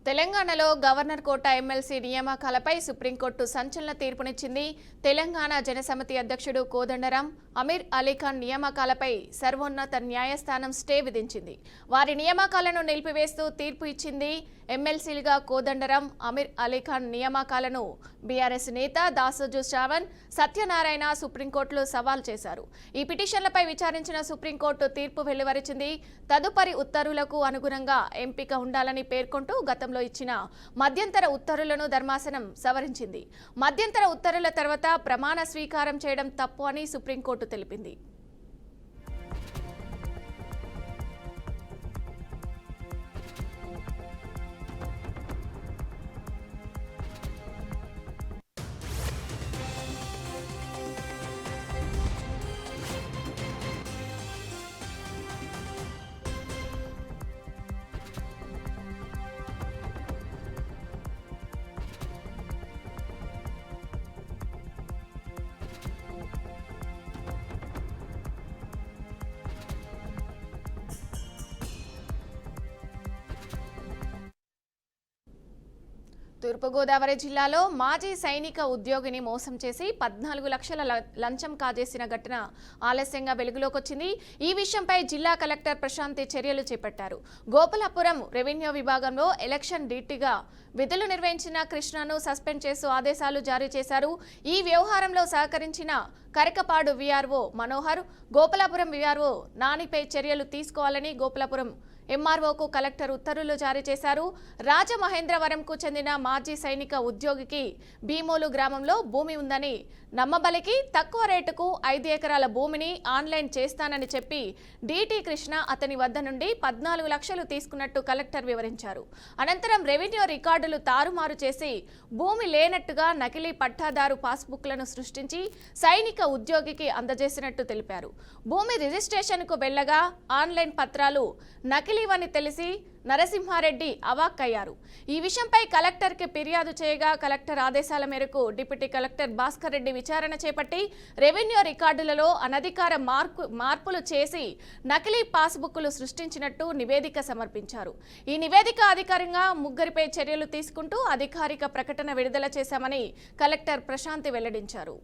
తెలంగాణలో గవర్నర్ కోట MLC నియామకాలపై supreme court సంచలన తీర్పునిచ్చింది. తెలంగాణ జనసమితి అధ్యక్షుడు కోదండరాం, అమీర్ అలీఖాన్ నియామకాలపై సర్వోన్నత న్యాయస్థానం స్టే విధించింది. వారి నియామకాలను నిలిపివేస్తూ తీర్పు ఇచ్చింది. ఎమ్మెల్సీలుగా కోదండరాం, అమీర్ అలీఖాన్ నియామకాలను బీఆర్ఎస్ నేత దాసోజు శ్రావణ్, సత్యనారాయణ సుప్రీంకోర్టులో సవాల్ చేశారు. ఈ పిటిషన్లపై విచారించిన సుప్రీంకోర్టు తీర్పు వెలువరించింది. తదుపరి ఉత్తర్వులకు అనుగుణంగా ఎంపిక ఉండాలని పేర్కొంటూ గతంలో ఇచ్చిన మధ్యంతర ఉత్తర్వులను ధర్మాసనం సవరించింది. మధ్యంతర ఉత్తర్వుల తర్వాత ప్రమాణ స్వీకారం చేయడం తప్పు అని సుప్రీంకోర్టు తెలిపింది. తూర్పుగోదావరి జిల్లాలో మాజీ సైనిక ఉద్యోగిని మోసం చేసి 14 లక్షల లంచం కాజేసిన ఘటన ఆలస్యంగా వెలుగులోకొచ్చింది. ఈ విషయంపై జిల్లా కలెక్టర్ ప్రశాంతి చర్యలు చేపట్టారు. గోపాలపురం రెవెన్యూ విభాగంలో ఎలక్షన్ డ్యూటీగా విధులు నిర్వహించిన కృష్ణను సస్పెండ్ చేస్తూ ఆదేశాలు జారీ చేశారు. ఈ వ్యవహారంలో సహకరించిన కరకపాడు వీఆర్ఓ మనోహర్, గోపాలపురం వీఆర్ఓ నానిపై చర్యలు తీసుకోవాలని గోపాలపురం ఎంఆర్ఓకు కలెక్టర్ ఉత్తర్వులు జారీ చేశారు. రాజమహేంద్రవరంకు చెందిన మాజీ సైనిక ఉద్యోగికి భీమోలు గ్రామంలో భూమి ఉందని నమ్మబలికి తక్కువ రేటుకు 5 ఎకరాల భూమిని ఆన్లైన్ చేస్తానని చెప్పి డిటి కృష్ణ అతని వద్ద నుండి 14 లక్షలు తీసుకున్నట్టు కలెక్టర్ వివరించారు. అనంతరం రెవెన్యూ రికార్డులు తారుమారు చేసి భూమి లేనట్టుగా నకిలీ పట్టాదారు పాస్బుక్లను సృష్టించి సైనిక ఉద్యోగికి అందజేసినట్టు తెలిపారు. భూమి రిజిస్ట్రేషన్కు వెళ్లగా ఆన్లైన్ పత్రాలు నకిలీవని తెలిసి నరసింహారెడ్డి అవాక్కయ్యారు. ఈ విషయంపై కలెక్టర్కి ఫిర్యాదు చేయగా కలెక్టర్ ఆదేశాల మేరకు డిప్యూటీ కలెక్టర్ భాస్కర్ రెడ్డి విచారణ చేపట్టి రెవెన్యూ రికార్డులలో అనధికార మార్పులు చేసి నకిలీ పాస్బుక్లు సృష్టించినట్టు నివేదిక సమర్పించారు. ఈ నివేదిక ఆధారంగా ముగ్గురిపై చర్యలు తీసుకుంటూ అధికారిక ప్రకటన విడుదల చేశామని కలెక్టర్ ప్రశాంతి వెల్లడించారు.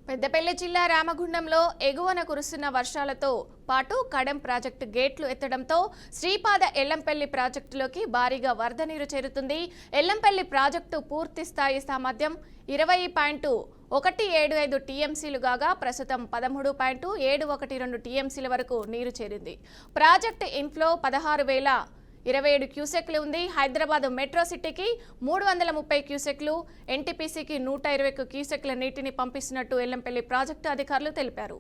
పెద్దపల్లి జిల్లా రామగుండంలో ఎగువన కురుస్తున్న వర్షాలతో పాటు కడెం ప్రాజెక్టు గేట్లు ఎత్తడంతో శ్రీపాద ఎల్లంపల్లి ప్రాజెక్టులోకి భారీగా వరద నీరు చేరుతుంది. ఎల్లంపల్లి ప్రాజెక్టు పూర్తి స్థాయి సామర్థ్యం 20.175 టీఎంసీలు కాగా ప్రస్తుతం 13.712 టీఎంసీల వరకు నీరు చేరింది. ప్రాజెక్టు ఇన్ఫ్లో 16,027 క్యూసెక్లు ఉంది. హైదరాబాద్ మెట్రో సిటీకి 330 క్యూసెక్లు, ఎన్టీపీసీకి 120 క్యూసెక్ల నీటిని పంపిస్తున్నట్టు ఎల్లంపల్లి ప్రాజెక్టు అధికారులు తెలిపారు.